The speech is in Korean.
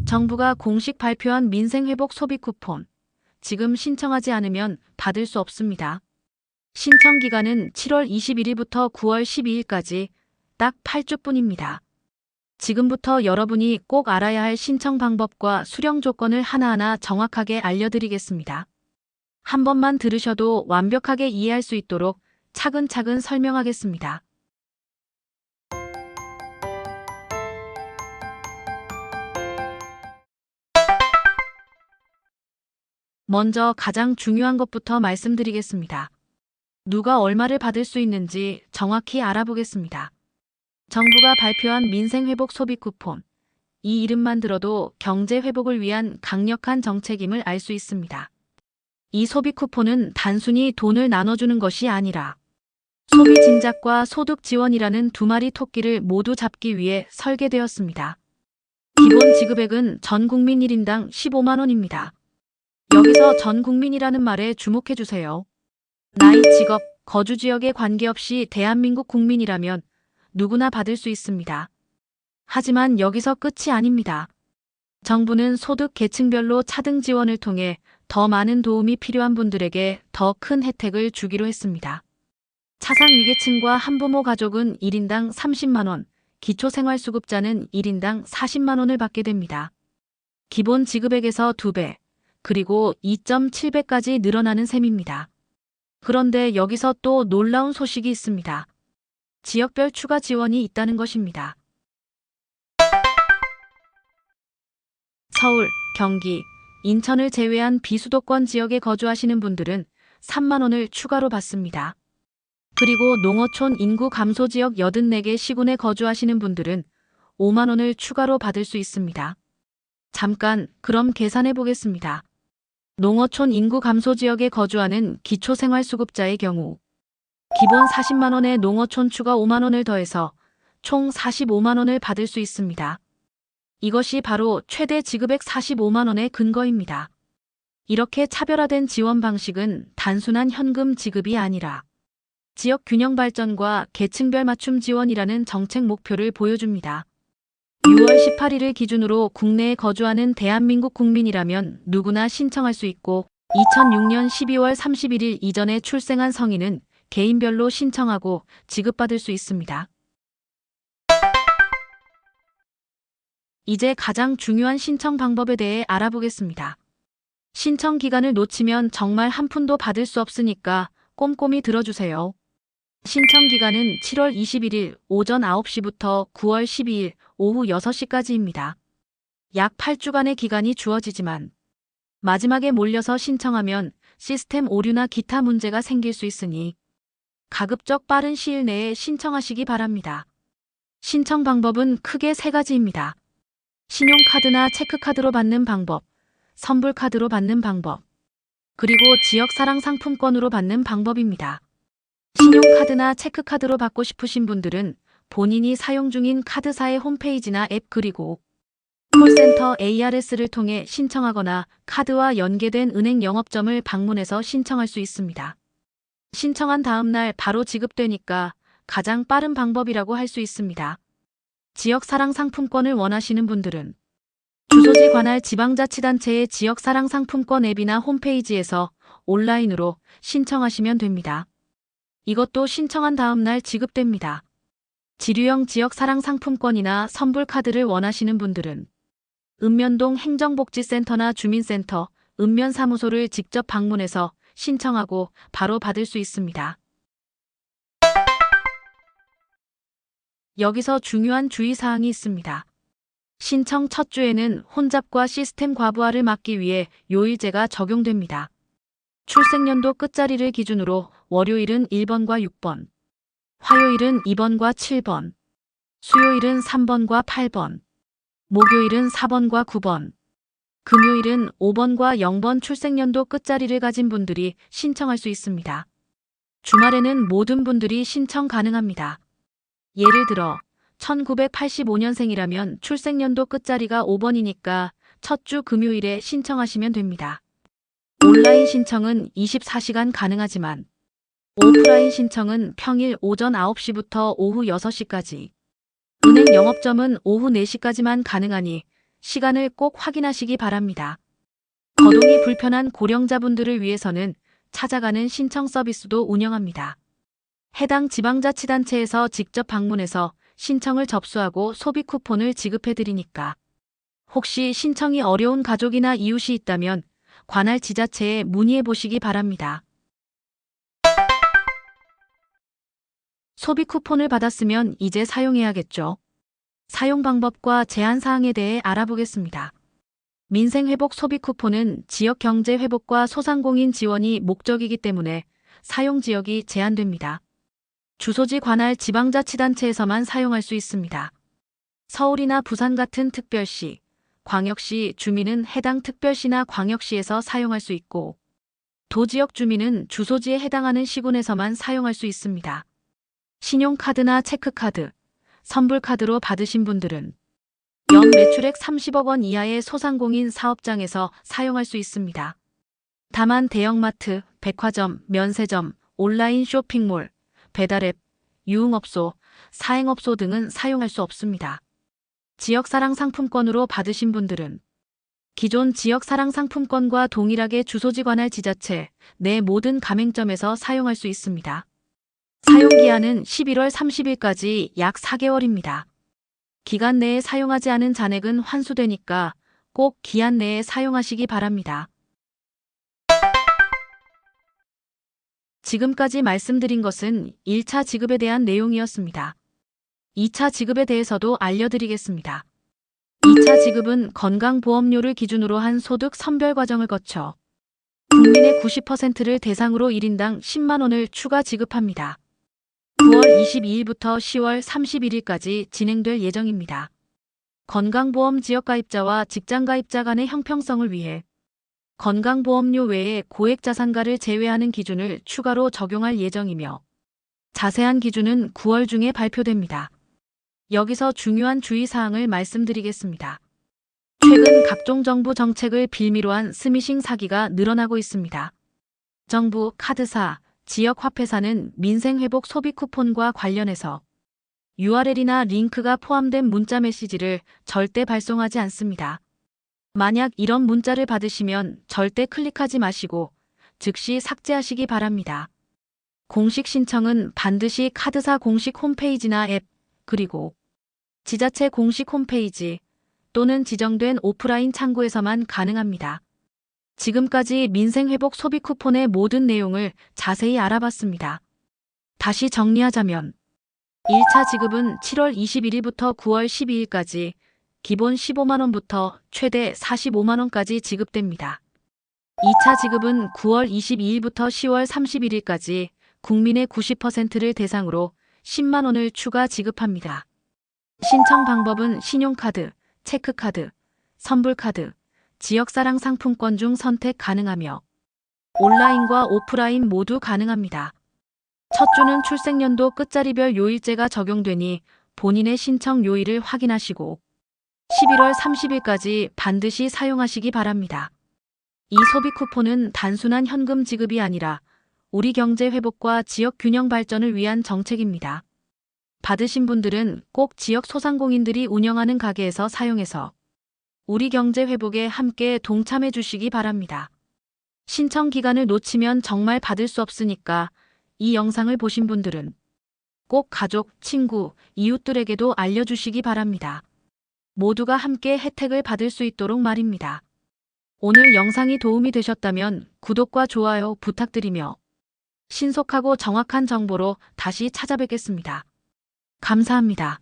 정부가 공식 발표한 민생회복 소비 쿠폰. 지금 신청하지 않으면 받을 수 없습니다. 신청 기간은 7월 21일부터 9월 12일까지 딱 8주뿐입니다. 지금부터 여러분이 꼭 알아야 할 신청 방법과 수령 조건을 하나하나 정확하게 알려드리겠습니다. 한 번만 들으셔도 완벽하게 이해할 수 있도록 차근차근 설명하겠습니다. 먼저 가장 중요한 것부터 말씀드리겠습니다. 누가 얼마를 받을 수 있는지 정확히 알아보겠습니다. 정부가 발표한 민생회복 소비 쿠폰. 이 이름만 들어도 경제 회복을 위한 강력한 정책임을 알 수 있습니다. 이 소비 쿠폰은 단순히 돈을 나눠주는 것이 아니라 소비 진작과 소득 지원이라는 두 마리 토끼를 모두 잡기 위해 설계되었습니다. 기본 지급액은 전 국민 1인당 15만 원입니다. 여기서 전 국민이라는 말에 주목해 주세요. 나이, 직업, 거주 지역에 관계없이 대한민국 국민이라면 누구나 받을 수 있습니다. 하지만 여기서 끝이 아닙니다. 정부는 소득 계층별로 차등 지원을 통해 더 많은 도움이 필요한 분들에게 더 큰 혜택을 주기로 했습니다. 차상위계층과 한부모 가족은 1인당 30만 원, 기초생활수급자는 1인당 40만 원을 받게 됩니다. 기본 지급액에서 2배, 그리고 2.7배까지 늘어나는 셈입니다. 그런데 여기서 또 놀라운 소식이 있습니다. 지역별 추가 지원이 있다는 것입니다. 서울, 경기, 인천을 제외한 비수도권 지역에 거주하시는 분들은 3만 원을 추가로 받습니다. 그리고 농어촌 인구 감소 지역 84개 시군에 거주하시는 분들은 5만 원을 추가로 받을 수 있습니다. 잠깐 그럼 계산해 보겠습니다. 농어촌 인구 감소 지역에 거주하는 기초생활수급자의 경우 기본 40만 원에 농어촌 추가 5만 원을 더해서 총 45만 원을 받을 수 있습니다. 이것이 바로 최대 지급액 45만 원의 근거입니다. 이렇게 차별화된 지원 방식은 단순한 현금 지급이 아니라 지역 균형 발전과 계층별 맞춤 지원이라는 정책 목표를 보여줍니다. 6월 18일을 기준으로 국내에 거주하는 대한민국 국민이라면 누구나 신청할 수 있고 2006년 12월 31일 이전에 출생한 성인은 개인별로 신청하고 지급받을 수 있습니다. 이제 가장 중요한 신청 방법에 대해 알아보겠습니다. 신청 기간을 놓치면 정말 한 푼도 받을 수 없으니까 꼼꼼히 들어주세요. 신청 기간은 7월 21일 오전 9시부터 9월 12일 오후 6시까지입니다. 약 8주간의 기간이 주어지지만 마지막에 몰려서 신청하면 시스템 오류나 기타 문제가 생길 수 있으니 가급적 빠른 시일 내에 신청하시기 바랍니다. 신청 방법은 크게 3가지입니다. 신용카드나 체크카드로 받는 방법, 선불카드로 받는 방법, 그리고 지역사랑 상품권으로 받는 방법입니다. 신용카드나 체크카드로 받고 싶으신 분들은 본인이 사용 중인 카드사의 홈페이지나 앱 그리고 콜센터 ARS를 통해 신청하거나 카드와 연계된 은행 영업점을 방문해서 신청할 수 있습니다. 신청한 다음 날 바로 지급되니까 가장 빠른 방법이라고 할 수 있습니다. 지역사랑 상품권을 원하시는 분들은 주소지 관할 지방자치단체의 지역사랑 상품권 앱이나 홈페이지에서 온라인으로 신청하시면 됩니다. 이것도 신청한 다음 날 지급됩니다. 지류형 지역사랑 상품권이나 선불카드를 원하시는 분들은 읍면동 행정복지센터나 주민센터, 읍면사무소를 직접 방문해서 신청하고 바로 받을 수 있습니다. 여기서 중요한 주의사항이 있습니다. 신청 첫 주에는 혼잡과 시스템 과부하를 막기 위해 요일제가 적용됩니다. 출생연도 끝자리를 기준으로 월요일은 1번과 6번, 화요일은 2번과 7번, 수요일은 3번과 8번, 목요일은 4번과 9번, 금요일은 5번과 0번 출생연도 끝자리를 가진 분들이 신청할 수 있습니다. 주말에는 모든 분들이 신청 가능합니다. 예를 들어 1985년생이라면 출생연도 끝자리가 5번이니까 첫 주 금요일에 신청하시면 됩니다. 온라인 신청은 24시간 가능하지만 오프라인 신청은 평일 오전 9시부터 오후 6시까지, 은행 영업점은 오후 4시까지만 가능하니 시간을 꼭 확인하시기 바랍니다. 거동이 불편한 고령자분들을 위해서는 찾아가는 신청 서비스도 운영합니다. 해당 지방자치단체에서 직접 방문해서 신청을 접수하고 소비 쿠폰을 지급해 드리니까 혹시 신청이 어려운 가족이나 이웃이 있다면 관할 지자체에 문의해 보시기 바랍니다. 소비 쿠폰을 받았으면 이제 사용해야겠죠. 사용 방법과 제한 사항에 대해 알아보겠습니다. 민생회복 소비 쿠폰은 지역 경제 회복과 소상공인 지원이 목적이기 때문에 사용 지역이 제한됩니다. 주소지 관할 지방자치단체에서만 사용할 수 있습니다. 서울이나 부산 같은 특별시, 광역시 주민은 해당 특별시나 광역시에서 사용할 수 있고 도지역 주민은 주소지에 해당하는 시군에서만 사용할 수 있습니다. 신용카드나 체크카드, 선불카드로 받으신 분들은 연 매출액 30억 원 이하의 소상공인 사업장에서 사용할 수 있습니다. 다만 대형마트, 백화점, 면세점, 온라인 쇼핑몰, 배달앱, 유흥업소, 사행업소 등은 사용할 수 없습니다. 지역사랑 상품권으로 받으신 분들은 기존 지역사랑 상품권과 동일하게 주소지 관할 지자체 내 모든 가맹점에서 사용할 수 있습니다. 사용기한은 11월 30일까지 약 4개월입니다. 기간 내에 사용하지 않은 잔액은 환수되니까 꼭 기한 내에 사용하시기 바랍니다. 지금까지 말씀드린 것은 1차 지급에 대한 내용이었습니다. 2차 지급에 대해서도 알려드리겠습니다. 2차 지급은 건강보험료를 기준으로 한 소득 선별 과정을 거쳐 국민의 90%를 대상으로 1인당 10만 원을 추가 지급합니다. 9월 22일부터 10월 31일까지 진행될 예정입니다. 건강보험 지역가입자와 직장가입자 간의 형평성을 위해 건강보험료 외에 고액자산가를 제외하는 기준을 추가로 적용할 예정이며 자세한 기준은 9월 중에 발표됩니다. 여기서 중요한 주의사항을 말씀드리겠습니다. 최근 각종 정부 정책을 빌미로 한 스미싱 사기가 늘어나고 있습니다. 정부, 카드사, 지역화폐사는 민생회복 소비 쿠폰과 관련해서 URL이나 링크가 포함된 문자 메시지를 절대 발송하지 않습니다. 만약 이런 문자를 받으시면 절대 클릭하지 마시고 즉시 삭제하시기 바랍니다. 공식 신청은 반드시 카드사 공식 홈페이지나 앱, 그리고 지자체 공식 홈페이지 또는 지정된 오프라인 창구에서만 가능합니다. 지금까지 민생회복 소비 쿠폰의 모든 내용을 자세히 알아봤습니다. 다시 정리하자면 1차 지급은 7월 21일부터 9월 12일까지 기본 15만 원부터 최대 45만 원까지 지급됩니다. 2차 지급은 9월 22일부터 10월 31일까지 국민의 90%를 대상으로 10만 원을 추가 지급합니다. 신청 방법은 신용카드, 체크카드, 선불카드, 지역사랑 상품권 중 선택 가능하며 온라인과 오프라인 모두 가능합니다. 첫 주는 출생연도 끝자리별 요일제가 적용되니 본인의 신청 요일을 확인하시고 11월 30일까지 반드시 사용하시기 바랍니다. 이 소비 쿠폰은 단순한 현금 지급이 아니라 우리 경제 회복과 지역 균형 발전을 위한 정책입니다. 받으신 분들은 꼭 지역 소상공인들이 운영하는 가게에서 사용해서 우리 경제 회복에 함께 동참해 주시기 바랍니다. 신청 기간을 놓치면 정말 받을 수 없으니까 이 영상을 보신 분들은 꼭 가족, 친구, 이웃들에게도 알려주시기 바랍니다. 모두가 함께 혜택을 받을 수 있도록 말입니다. 오늘 영상이 도움이 되셨다면 구독과 좋아요 부탁드리며 신속하고 정확한 정보로 다시 찾아뵙겠습니다. 감사합니다.